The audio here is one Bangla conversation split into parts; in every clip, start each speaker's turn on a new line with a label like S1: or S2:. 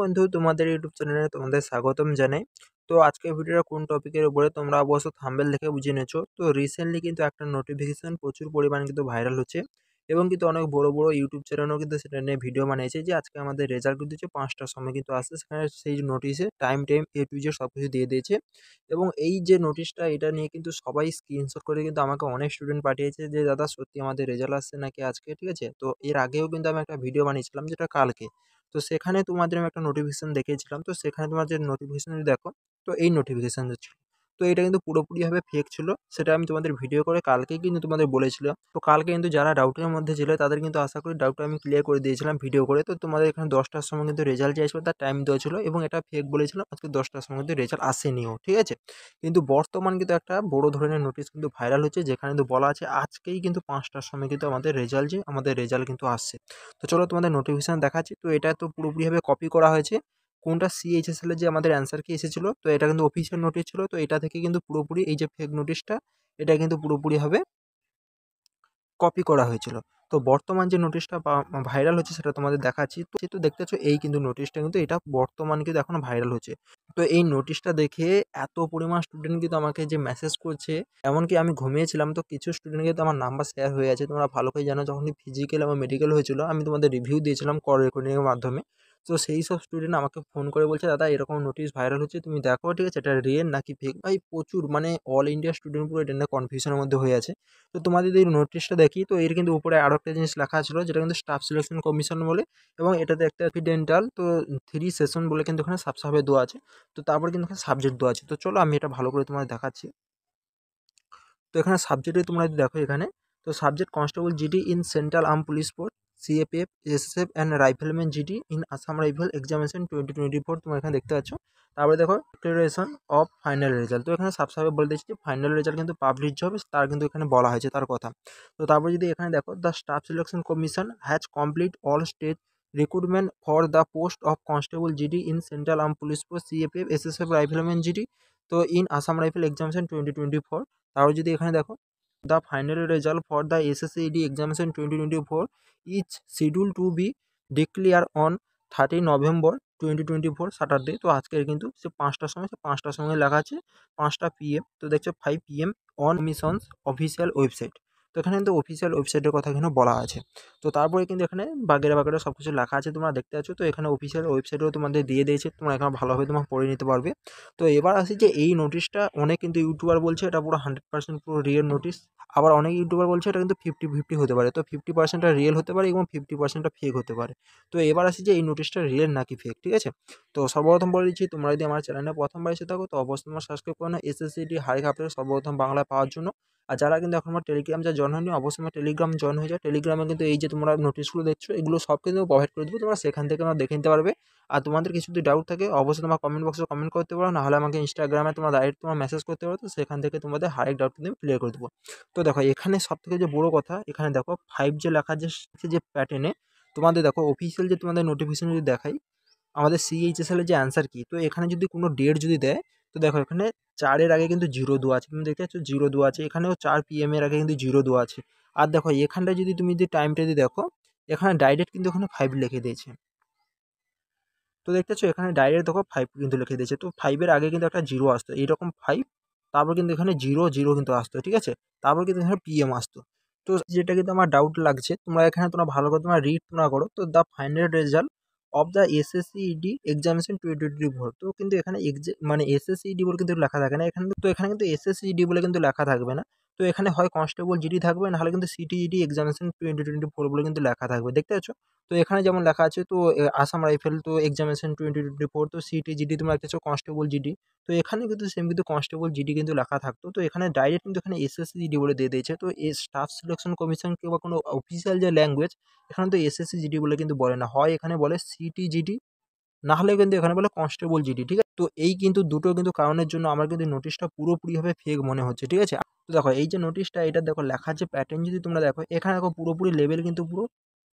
S1: বন্ধু, তোমাদের ইউটিউব চ্যানেলে তোমাদের স্বাগতম জানাই। তো আজকের ভিডিওটা কোন টপিকের উপরে তোমরা অবশ্য থাম্বনেল দেখে বুঝে নিয়েছো। তো রিসেন্টলি কিন্তু একটা নোটিফিকেশন প্রচুর পরিমাণে কিন্তু ভাইরাল হচ্ছে, এবং কিন্তু অনেক বড় বড় ইউটিউব চ্যানেলও কিন্তু সেটা নিয়ে ভিডিও বানিয়েছে যে আজকে আমাদের রেজাল্ট কিন্তু হচ্ছে 5টার সময় কিন্তু আসছে। সেখানে সেই নোটিশে টাইম এ টু জেড সব কিছু দিয়ে দিয়েছে। এবং এই যে নোটিশটা, এটা নিয়ে কিন্তু সবাই স্ক্রিনশট করে কিন্তু আমাকে অনেক স্টুডেন্ট পাঠিয়েছে যে দাদা সত্যি আমাদের রেজাল্ট আসছে নাকি আজকে, ঠিক আছে। তো এর আগেও কিন্তু আমি একটা ভিডিও বানিয়েছিলাম যেটা কালকে। তো সেখানে তোমাদের আমি একটা নোটিফিকেশন দেখিয়েছিলাম। তো সেখানে তোমার যে নোটিফিকেশন যদি দেখো, তো এই নোটিফিকেশন ছিল। তো এটা কিন্তু পুরোপুরিভাবে ফেক ছিল। সেটা আমি তোমাদের ভিডিও করে কালকেই কিন্তু তোমাদের বলেছিলাম। তো কালকে কিন্তু যারা ডাউটের মধ্যে ছিল তাদের কিন্তু আশা করি ডাউটটা আমি ক্লিয়ার করে দিয়েছিলাম ভিডিও করে। তো তোমাদের এখানে 10টার সময় কিন্তু রেজাল্ট যে আসবে তার টাইম দেওয়া ছিল, এবং এটা ফেক বলেছিলাম আজকে 10টার সময় কিন্তু রেজাল্ট আসেনিও, ঠিক আছে। কিন্তু বর্তমান কিন্তু একটা বড় ধরনের নোটিশ কিন্তু ভাইরাল হচ্ছে, যেখানে কিন্তু বলা আছে আজকেই কিন্তু 5টার সময় কিন্তু আমাদের রেজাল্ট কিন্তু আসছে। তো চলো তোমাদের নোটিফিকেশন দেখাচ্ছি। তো এটা তো পুরোপুরিভাবে কপি করা হয়েছে কোনটা সিএইচএসএল এর যে আমাদের অ্যান্সার কি এসেছিল। তো এটা কিন্তু অফিসিয়াল নোটিশ ছিল। তো এটা থেকে কিন্তু পুরোপুরি এই যে ফেক নোটিশটা, এটা কিন্তু পুরোপুরিভাবে কপি করা হয়েছিল। তো বর্তমান যে নোটিশটা ভাইরাল হচ্ছে সেটা তোমাদের দেখাচ্ছি। তো দেখতে পাচ্ছ এই কিন্তু নোটিশটা কিন্তু এটা বর্তমান কিন্তু এখন ভাইরাল হচ্ছে। তো এই নোটিশটা দেখে এত পরিমাণ স্টুডেন্ট কিন্তু আমাকে যে মেসেজ করছে, এমনকি আমি ঘুমিয়েছিলাম তো কিছু স্টুডেন্ট কিন্তু আমার নাম্বার শেয়ার হয়ে আছে। তোমরা ভালো করে জানো, যখন ফিজিক্যাল এবং মেডিকেল হয়েছিল আমি তোমাদের রিভিউ দিয়েছিলাম কল রেকর্ডিংয়ের মাধ্যমে। তো সেই সব স্টুডেন্ট আমাকে ফোন করে বলছে দাদা এরকম নোটিশ ভাইরাল হচ্ছে, তুমি দেখো ঠিক আছে এটা রিয়েল নাকি ফেক। ভাই প্রচুর মানে অল ইন্ডিয়া স্টুডেন্ট পুরো এটা নিয়ে কনফিউশনের মধ্যে হয়ে আছে। তো তোমাদের যদি নোটিশটা দেখি, তো এর কিন্তু উপরে আরও একটা জিনিস লেখা ছিল যেটা কিন্তু স্টাফ সিলেকশন কমিশন বলে, এবং এটাতে একটা এক্সিডেন্টাল তো 3 সেশন বলে কিন্তু এখানে সাবসাবে দেওয়া আছে। তো তারপর কিন্তু এখানে সাবজেক্ট দেওয়া আছে। তো চলো আমি এটা ভালো করে তোমাদের দেখাচ্ছি। তো এখানে সাবজেক্টে তোমরা যদি দেখো এখানে, তো subject constable GD in central arm police force, CAPF, SSF and rifleman GD in Assam rifle examination 2024 তোমরা এখানে দেখতে পাচ্ছ। তারপরে দেখো ডিক্লারেশন অফ ফাইনাল রেজাল্ট। তো এখানে সাবসাবে বলে দিচ্ছি যে ফাইনাল রেজাল্ট কিন্তু পাবলিশ হবে, তার কিন্তু এখানে বলা হয়েছে তার কথা। তো তারপর যদি এখানে দেখো the staff selection commission has complete all stage recruitment for the post of constable GD in central arm police force, CAPF, SSF, rifleman GD তো ইন আসাম রাইফেল এক্সামিনেশন 2024। তারপর যদি এখানে দেখো the final result for the SSCGD examination 2024 is schedule to be declare on 30 November 2024 Saturday. তো আজকের কিন্তু সে 5টার সময়, সে 5টার সময় লেখা আছে 5টা PM। তো দেখছো 5 PM on missions official website. তো এখানে কিন্তু অফিসিয়াল ওয়েবসাইটের কথা এখানে বলা আছে। তো তারপরে কিন্তু এখানে বাগেরা বাগেরা সব কিছু লেখা আছে তোমরা দেখতে পাচ্ছ। তো এখানে অফিসিয়াল ওয়েবসাইটেও তোমাদের দিয়ে দিয়েছে, তোমরা এখানে ভালোভাবে তোমরা পড়ে নিতে পারবে। তো এবার আসি যে এই নোটিশটা অনেক কিন্তু ইউটিউবার বলছে এটা পুরো 100% পুরো রিয়েল নোটিশ। আবার অনেক ইউটিউবার বলছে এটা কিন্তু 50-50 হতে পারে। তো 50%টা রিয়েল হতে পারে এবং 50%টা ফেক হতে পারে। তো এবার আসি যে এই নোটিশটা রিয়েল নাকি ফেক, ঠিক আছে। তো সর্বপ্রথম বলে দিচ্ছি, তোমরা যদি আমার চ্যানেলে প্রথমবার এসে থাকো তো অবশ্যই তোমরা সাবস্ক্রাইব করে নাও এসএসসিডি হাই আপডেট সর্বপ্রথম বাংলায় পাওয়ার জন্য। আর যারা কিন্তু এখন আমার টেলিগ্রাম যা জয়েন হয়নি, অবশ্যই আমার টেলিগ্রাম জয়েন হয়ে যায়। টেলিগ্রামে কিন্তু এই যে তোমরা নোটিশগুলো দেখছো এগুলো সব কিন্তু প্রোভাইড করে দেবো, তোমরা সেখান থেকে তোমরা দেখে নিতে পারবে। আর তোমাদের কিছু যদি ডাউট থাকে অবশ্যই তোমার কমেন্ট বক্সে কমেন্ট করতে পারো, নাহলে আমাকে ইনস্টাগ্রামে তোমরা ডাইরেক্ট তোমার মেসেজ করতে পারো। তো সেখান থেকে তোমাদের হারেক ডাউট কিন্তু ক্লিয়ার করে দেবো। তো দেখো এখানে সবথেকে যে বড় কথা, এখানে দেখো 5 যে লেখা যে প্যাটার্নে তোমাদের দেখো অফিসিয়াল যে তোমাদের নোটিফিকেশন যদি দেখাই আমাদের সিএইচএসএল এর যে অ্যান্সার কি, তো এখানে যদি কোনো ডেট যদি দেয়, তো দেখো এখানে 4-এর আগে কিন্তু 0 দেওয়া আছে, তুমি দেখতে পাচ্ছ 0 দেওয়া আছে। এখানেও 4 PM এর আগে কিন্তু 0 দেওয়া আছে। আর দেখো এখানটায় যদি তুমি যদি টাইমটা যদি দেখো, এখানে ডাইরেক্ট কিন্তু এখানে 5 লিখে দিয়েছে। তো দেখতে পাচ্ছ এখানে ডাইরেক্ট দেখো 5 কিন্তু লিখে দিয়েছে। তো 5 এর আগে কিন্তু একটা 0 আসতো, এইরকম 5, তারপর কিন্তু এখানে 0 0 কিন্তু আসতো, ঠিক আছে। তারপর কিন্তু এখানে PM আসতো। তো যেটা কিন্তু আমার ডাউট লাগছে, তোমরা ভালো করে তোমরা রিড তোমরা করো। তো the final result of the SSCGD examination 2024। তো কিন্তু এখানে মানে এসএসসিইডি বলে কিন্তু লেখা থাকে না এখানে। তো এখানে কিন্তু এসএসসিইডি বলে কিন্তু লেখা থাকবে না। তো এখানে হয় কনস্টেবল জিডি থাকবে, নাহলে কিন্তু সিটিইডি এক্সামিনেশন 2024 বলে কিন্তু লেখা থাকবে, দেখতে পাচ্ছ। তো এখানে যেমন লেখা আছে, তো আসাম রাইফেল তো এক্সামিনেশন 2024, তো সিটি জিডি তোমরা দেখতেছো কনস্টেবল জিডি। তো এখানে কিন্তু সেম কিন্তু কনস্টেবল জিডি কিন্তু লেখা থাকতো। তো এখানে ডাইরেক্ট কিন্তু এখানে এসএসসি জিডি বলে দিয়ে দিয়েছে। তো এই স্টাফ সিলেকশন কমিশন কিংবা কোনো অফিসিয়াল যে ল্যাঙ্গুয়েজ, এখানে তো এসএসসি জিডি বলে কিন্তু বলে না, হয় এখানে বলে সিটি জিডি, না হলে কিন্তু এখানে বলে কনস্টেবল জিডি, ঠিক আছে। তো এই কিন্তু দুটো কিন্তু কারণের জন্য আমার কিন্তু নোটিশটা পুরোপুরিভাবে ফেক মনে হচ্ছে, ঠিক আছে। তো দেখো এই যে নোটিশটা, এটা দেখো লেখার যে প্যাটার্ন যদি তোমরা দেখো, এখানে দেখো পুরোপুরি লেভেল কিন্তু পুরো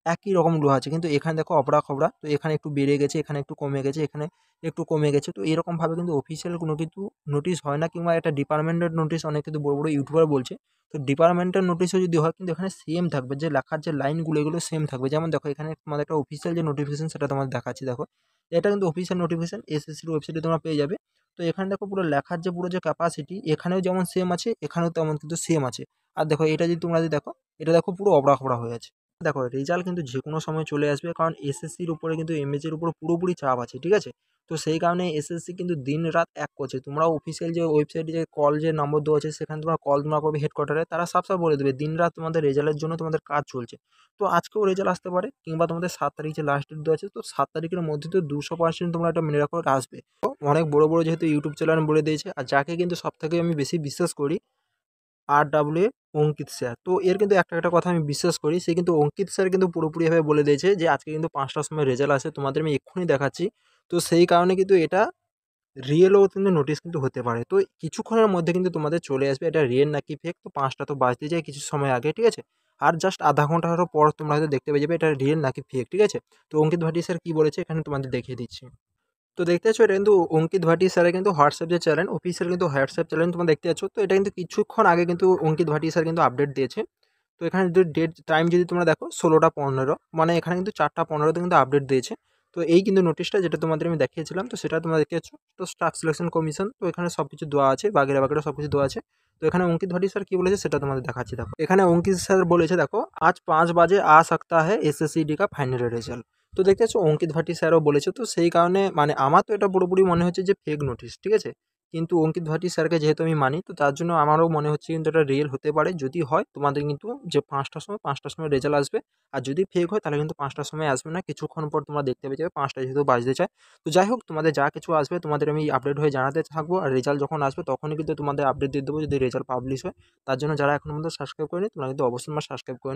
S1: একই রকম দেওয়া আছে, কিন্তু এখানে দেখো অবড়া খবড়া। তো এখানে একটু বেড়ে গেছে, এখানে একটু কমে গেছে, এখানে একটু কমে গেছে। তো এরকমভাবে কিন্তু অফিসিয়াল কোনো কিন্তু নোটিশ হয় না, কিংবা একটা ডিপার্টমেন্টের নোটিশ অনেক কিন্তু বড় বড় ইউটিউবার বলছে। তো ডিপার্টমেন্টের নোটিশও যদি হয় কিন্তু এখানে সেম থাকবে, যে লেখার যে লাইনগুলো এগুলো সেম থাকবে। যেমন দেখো এখানে তোমাদের একটা অফিসিয়াল যে নোটিফিকেশন সেটা তোমাদের দেখাচ্ছি, দেখো এটা কিন্তু অফিসিয়াল নোটিফিকেশন এসএসসির ওয়েবসাইটে তোমরা পেয়ে যাবে। তো এখানে দেখো পুরো লেখার যে পুরো যে ক্যাপাসিটি এখানেও যেমন সেম আছে, এখানেও তেমন কিন্তু সেম আছে। আর দেখো এটা যদি তোমরা যদি দেখো, এটা দেখো পুরো অবড়া হয়ে আছে। দেখো রেজাল্ট কিন্তু যে কোনো সময় চলে আসবে, কারণ এসএসসির উপরে কিন্তু এমএসের উপর পুরোপুরি চাপ আছে, ঠিক আছে? তো সেই কারণে এসএসসি কিন্তু দিন রাত এক করছে। তোমরা অফিসিয়াল যে ওয়েবসাইটে যে কল যে নম্বর দেওয়া আছে সেখানে তোমরা কল তোমরা করবে হেডকোয়ার্টারে, তারা সাফ বলে দেবে দিন রাত তোমাদের রেজাল্টের জন্য তোমাদের কাজ চলছে। তো আজকেও রেজাল্ট আসতে পারে, কিংবা তোমাদের 7 তারিখ যে লাস্ট ডেট দেওয়া আছে, তো 7 তারিখের মধ্যে তো 200% তোমরা এটা মেনে রাখো আসবে। তো অনেক বড় যেহেতু ইউটিউব চ্যানেল বলে দিয়েছে, আর যাকে কিন্তু সবথেকে আমি বেশি বিশ্বাস করি, RWA অঙ্কিত স্যার। তো এর কিন্তু একটা কথা আমি বিশ্বাস করি, সে কিন্তু অঙ্কিত স্যার কিন্তু পুরোপুরিভাবে বলে দিয়েছে যে আজকে কিন্তু 5টার সময় রেজাল্ট আসে, তোমাদের আমি এক্ষুনি দেখাচ্ছি। তো সেই কারণে কিন্তু এটা রিয়েলও কিন্তু নোটিশ কিন্তু হতে পারে। তো কিছুক্ষণের মধ্যে কিন্তু তোমাদের চলে আসবে এটা রিয়েল নাকি ফেক। তো 5টা তো বাজতে যায় কিছু সময় আগে, ঠিক আছে? আর জাস্ট আধা ঘন্টারও পর তোমরা হয়তো দেখতে পেয়ে যাবে এটা রিয়েল নাকি ফেক, ঠিক আছে? তো অঙ্কিত ভাটি স্যার কী বলেছে এখানে তোমাদের দেখিয়ে দিচ্ছি। তো দেখতে পাচ্ছ এটা কিন্তু অঙ্কিত ভাটি স্যারের কিন্তু হোয়াটসঅ্যাপ যে চ্যানেল, অফিসিয়াল কিন্তু হোয়াটসঅ্যাপ চ্যানেল তোমরা দেখতে পাচ্ছ। তো এটা কিন্তু কিছুক্ষণ আগে কিন্তু অঙ্কিত ভাটি স্যার কিন্তু আপডেট দিয়েছে। তো এখানে যদি ডেট টাইম যদি তোমরা দেখো 16টা 15, মানে এখানে কিন্তু 4টা 15তে কিন্তু আপডেট দিয়েছে। তো এই কিন্তু নোটিশটা যেটা তোমাদের আমি দেখিয়েছিলাম, তো সেটা তোমরা দেখতে পাচ্ছ। তো স্টাফ সিলেকশন কমিশন, তো এখানে সব কিছু দেওয়া আছে, বাগেরা সব কিছু দেওয়া আছে। তো এখানে অঙ্কিত ভাটি স্যার কী বলেছে সেটা তোমাদের দেখাচ্ছি। দেখো এখানে অঙ্কিত স্যার বলেছে, দেখো আজ 5 বাজে আ সকতা হ্যায় এসএসসিডি কা ফাইনাল রেজাল্ট। তো দেখতে পাচ্ছ অঙ্কিত ভাটি স্যারও বলেছে। তো সেই কারণে মানে আমার তো এটা পুরোপুরি মনে হচ্ছে যে ফেক নোটিশ, ঠিক আছে? কিন্তু অঙ্কিত ভাটি স্যারকে যেহেতু আমি মানি, তো তার জন্য আমারও মনে হচ্ছে কিন্তু এটা রিয়েল হতে পারে। যদি হয় তোমাদের কিন্তু যে 5টার সময় রেজাল্ট আসবে। আর যদি ফেক হয় তাহলে কিন্তু 5টার সময় আসবে না, কিছুক্ষণ পর তোমরা দেখতে পেয়ে যাবে 5টা যেহেতু বাজতে চায়। তো যাই হোক, তোমাদের যা কিছু আসবে তোমাদের আমি আপডেট হয়ে জানাতে থাকবো। আর রেজাল্ট যখন আসবে তখনই কিন্তু তোমাদের আপডেট দিয়ে দেবো যদি রেজাল্ট পাবলিশ হয়। তার জন্য যারা এখনো পর্যন্ত সাবস্ক্রাইব করেনি তোমরা কিন্তু অবশ্যই সাবস্ক্রাইব করে